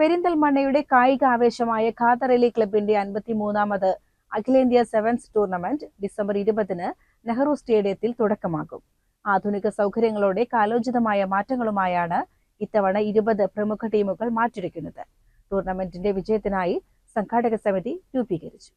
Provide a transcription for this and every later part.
പെരിന്തൽമണ്ണയുടെ കായിക ആവേശമായ ഖാദർ അലി ക്ലബിന്റെ 53ാമത് അഖിലേന്ത്യാ സെവൻസ് ടൂർണമെന്റ് ഡിസംബർ 20-ന് നെഹ്റു സ്റ്റേഡിയത്തിൽ തുടക്കമാകും. ആധുനിക സൗകര്യങ്ങളോടെ കാലോചിതമായ മാറ്റങ്ങളുമായാണ് ഇത്തവണ 20 പ്രമുഖ ടീമുകൾ മാറ്റുരയ്ക്കുന്നത്. ടൂർണമെന്റിന്റെ വിജയത്തിനായി സംഘാടക സമിതി രൂപീകരിച്ചു.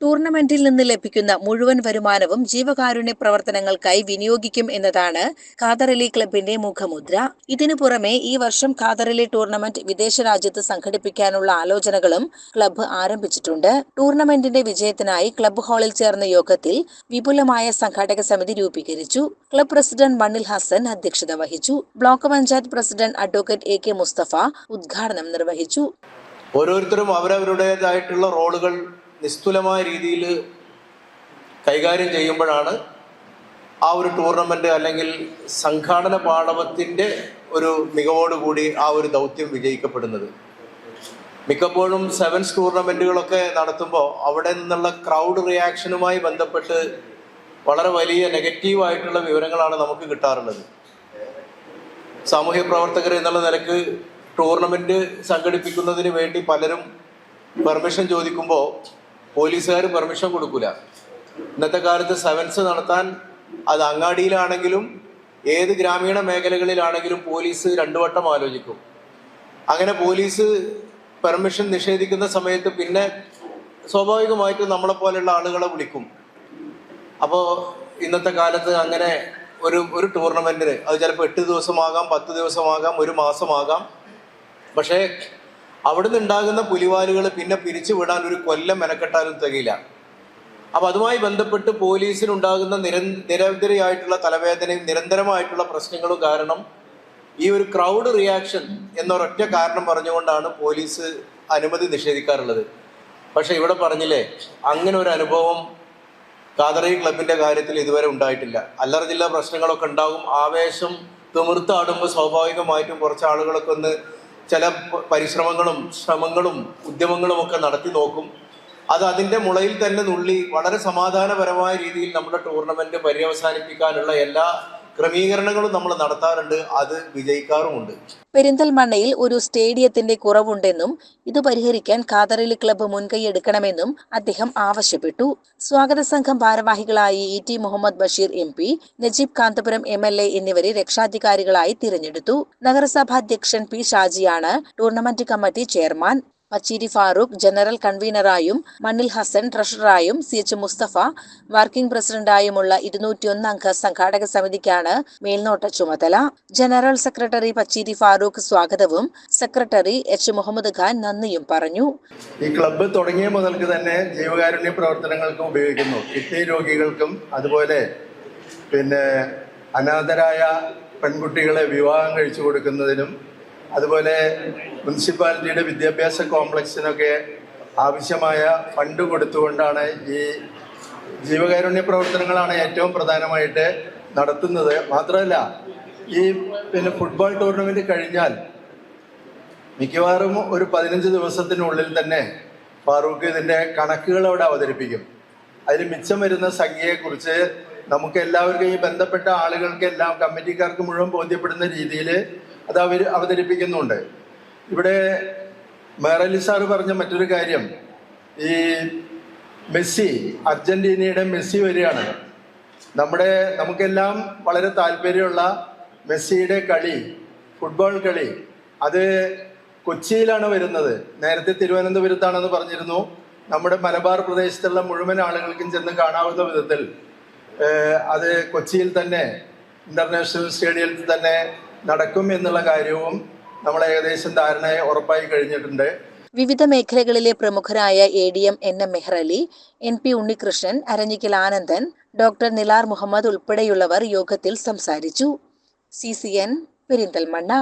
ടൂർണമെന്റിൽ നിന്ന് ലഭിക്കുന്ന മുഴുവൻ വരുമാനവും ജീവകാരുണ്യ പ്രവർത്തനങ്ങൾക്കായി വിനിയോഗിക്കും എന്നതാണ് ഖാദർ അലി ക്ലബിന്റെ മുഖമുദ്ര. ഇതിനു പുറമെ ഈ വർഷം ഖാദർ അലി ടൂർണമെന്റ് വിദേശ രാജ്യത്ത് സംഘടിപ്പിക്കാനുള്ള ആലോചനകളും ക്ലബ്ബ് ആരംഭിച്ചിട്ടുണ്ട്. ടൂർണമെന്റിന്റെ വിജയത്തിനായി ക്ലബ്ബ് ഹാളിൽ ചേർന്ന യോഗത്തിൽ വിപുലമായ സംഘാടക സമിതി രൂപീകരിച്ചു. ക്ലബ്ബ് പ്രസിഡന്റ് മണ്ണിൽ ഹസൻ അധ്യക്ഷത വഹിച്ചു. Block panchayat president advocate AK Mustafa ഉദ്ഘാടനം നിർവഹിച്ചു. ഓരോരുത്തരും അവരവരുടേതായിട്ടുള്ള റോളുകൾ നിസ്തുലമായ രീതിയിൽ കൈകാര്യം ചെയ്യുമ്പോഴാണ് ആ ഒരു ടൂർണമെന്റ് അല്ലെങ്കിൽ സംഘാടന പാടവത്തിൻ്റെ ഒരു മികവോടുകൂടി ആ ഒരു ദൗത്യം വിജയിക്കപ്പെടുന്നത്. മിക്കപ്പോഴും സെവൻസ് ടൂർണമെന്റുകളൊക്കെ നടത്തുമ്പോൾ അവിടെ നിന്നുള്ള ക്രൗഡ് റിയാക്ഷനുമായി ബന്ധപ്പെട്ട് വളരെ വലിയ നെഗറ്റീവായിട്ടുള്ള വിവരങ്ങളാണ് നമുക്ക് കിട്ടാറുള്ളത്. സാമൂഹ്യ പ്രവർത്തകർ എന്നുള്ള നിലക്ക് ടൂർണമെന്റ് സംഘടിപ്പിക്കുന്നതിന് വേണ്ടി പലരും പെർമിഷൻ ചോദിക്കുമ്പോൾ പോലീസുകാർ പെർമിഷൻ കൊടുക്കില്ല. ഇന്നത്തെ കാലത്ത് സെവൻസ് നടത്താൻ അത് അങ്ങാടിയിലാണെങ്കിലും ഏത് ഗ്രാമീണ മേഖലകളിലാണെങ്കിലും പോലീസ് 2 വട്ടം ആലോചിക്കും. അങ്ങനെ പോലീസ് പെർമിഷൻ നിഷേധിക്കുന്ന സമയത്ത് പിന്നെ സ്വാഭാവികമായിട്ടും നമ്മളെപ്പോലെയുള്ള ആളുകളെ വിളിക്കും. അപ്പോൾ ഇന്നത്തെ കാലത്ത് അങ്ങനെ ഒരു ടൂർണമെന്റിന് അത് ചിലപ്പോൾ 8 ദിവസമാകാം, 10 ദിവസമാകാം, 1 മാസമാകാം. പക്ഷേ അവിടുന്ന് ഉണ്ടാകുന്ന പുലിവാലുകൾ പിന്നെ പിരിച്ചുവിടാൻ 1 കൊല്ലം മെനക്കെട്ടാലും തികയില്ല. അപ്പം അതുമായി ബന്ധപ്പെട്ട് പോലീസിനുണ്ടാകുന്ന നിരന്തരമായിട്ടുള്ള തലവേദനയും നിരന്തരമായിട്ടുള്ള പ്രശ്നങ്ങളും കാരണം ഈ ഒരു ക്രൗഡ് റിയാക്ഷൻ എന്നൊരൊറ്റ കാരണം പറഞ്ഞുകൊണ്ടാണ് പോലീസ് അനുമതി നിഷേധിക്കാറുള്ളത്. പക്ഷെ ഇവിടെ പറഞ്ഞില്ലേ, അങ്ങനെ ഒരു അനുഭവം ഖാദർ അലി ക്ലബിന്റെ കാര്യത്തിൽ ഇതുവരെ ഉണ്ടായിട്ടില്ല. അല്ലറ ജില്ലാ പ്രശ്നങ്ങളൊക്കെ ഉണ്ടാകും. ആവേശം തിമിർത്താടുമ്പോൾ സ്വാഭാവികമായിട്ടും കുറച്ച് ആളുകളൊക്കെ ഒന്ന് ചില പരിശ്രമങ്ങളും ശ്രമങ്ങളും ഉദ്യമങ്ങളും ഒക്കെ നടത്തി നോക്കും. അത് അതിൻ്റെ മുളയിൽ തന്നെ നുള്ളി വളരെ സമാധാനപരമായ രീതിയിൽ നമ്മുടെ ടൂർണമെന്റ് പര്യവസാനിപ്പിക്കാനുള്ള എല്ലാ ക്രമീകരണങ്ങളും നമ്മൾ നടത്താറുണ്ട്. അത് വിജയിക്കാറുമുണ്ട്. പെരിന്തൽമണ്ണയിൽ ഒരു സ്റ്റേഡിയത്തിന്റെ കുറവുണ്ടെന്നും ഇത് പരിഹരിക്കാൻ ഖാദർ അലി ക്ലബ്ബ് മുൻകൈയെടുക്കണമെന്നും അദ്ദേഹം ആവശ്യപ്പെട്ടു. സ്വാഗത സംഘം ഭാരവാഹികളായി ET Muhammad Basheer MP, Najeeb Kanthapuram MLA എന്നിവരെ രക്ഷാധികാരികളായി തിരഞ്ഞെടുത്തു. നഗരസഭാധ്യക്ഷൻ P ഷാജിയാണ് tournament committee chairman. Pacheeri Farooq general കൺവീനറായും മണ്ണിൽ ഹസൻ ട്രഷററായും CH മുസ്തഫ വർക്കിംഗ് പ്രസിഡന്റായുമുള്ള 201 അംഗ സംഘാടക സമിതിക്കാണ് മേൽനോട്ട ചുമതല. ജനറൽ സെക്രട്ടറി പച്ചീരി ഫാറൂഖ് സ്വാഗതവും സെക്രട്ടറി H മുഹമ്മദ് ഖാൻ നന്ദിയും പറഞ്ഞു. ഈ ക്ലബ്ബ് തുടങ്ങിയ മുതൽക്ക് തന്നെ ജീവകാരുണ്യ പ്രവർത്തനങ്ങൾക്കും ഉപയോഗിക്കുന്നു. കിഡ്നി രോഗികൾക്കും അതുപോലെ അനാഥരായ പെൺകുട്ടികളെ വിവാഹം കഴിച്ചു കൊടുക്കുന്നതിനും അതുപോലെ മുനിസിപ്പാലിറ്റിയുടെ വിദ്യാഭ്യാസ കോംപ്ലക്സിനൊക്കെ ആവശ്യമായ ഫണ്ട് കൊടുത്തുകൊണ്ടാണ് ഈ ജീവകാരുണ്യ പ്രവർത്തനങ്ങളാണ് ഏറ്റവും പ്രധാനമായിട്ട് നടത്തുന്നത്. മാത്രമല്ല ഈ ഫുട്ബോൾ ടൂർണമെന്റ് കഴിഞ്ഞാൽ മിക്കവാറും ഒരു 15 ദിവസത്തിനുള്ളിൽ തന്നെ ഫാറൂഖ് ഇതിൻ്റെ കണക്കുകൾ അവിടെ അവതരിപ്പിക്കും. അതിൽ മിച്ചം വരുന്ന സംഖ്യയെക്കുറിച്ച് നമുക്ക് എല്ലാവർക്കും ഈ ബന്ധപ്പെട്ട ആളുകൾക്കെല്ലാം കമ്മിറ്റിക്കാർക്ക് മുഴുവൻ ബോധ്യപ്പെടുന്ന രീതിയിൽ അത് അവതരിപ്പിക്കുന്നുണ്ട്. ഇവിടെ മേറലി സാറ് പറഞ്ഞ മറ്റൊരു കാര്യം, ഈ മെസ്സി, അർജന്റീനയുടെ മെസ്സി വരികയാണ്. നമുക്കെല്ലാം വളരെ താല്പര്യമുള്ള മെസ്സിയുടെ കളി, ഫുട്ബോൾ കളി, അത് കൊച്ചിയിലാണ് വരുന്നത്. നേരത്തെ തിരുവനന്തപുരത്താണെന്ന് പറഞ്ഞിരുന്നു. നമ്മുടെ മലബാർ പ്രദേശത്തുള്ള മുഴുവൻ ആളുകൾക്കും ചെന്ന് കാണാവുന്ന വിധത്തിൽ അത് കൊച്ചിയിൽ തന്നെ ഇന്റർനാഷണൽ സ്റ്റേഡിയത്തിൽ തന്നെ നടക്കും എന്നുള്ള കാര്യവും നമ്മൾ ഏകദേശം ധാരണയെ ഉറപ്പായി കഴിഞ്ഞിട്ടുണ്ട്. വിവിധ മേഖലകളിലെ പ്രമുഖരായ ADM NM Mehrali, NP Unnikrishnan, Aranjikkal Anandan, doctor Nilar Muhammad ഉൾപ്പെടെയുള്ളവർ യോഗത്തിൽ സംസാരിച്ചു. CCN പെരിന്തൽമണ്ണ.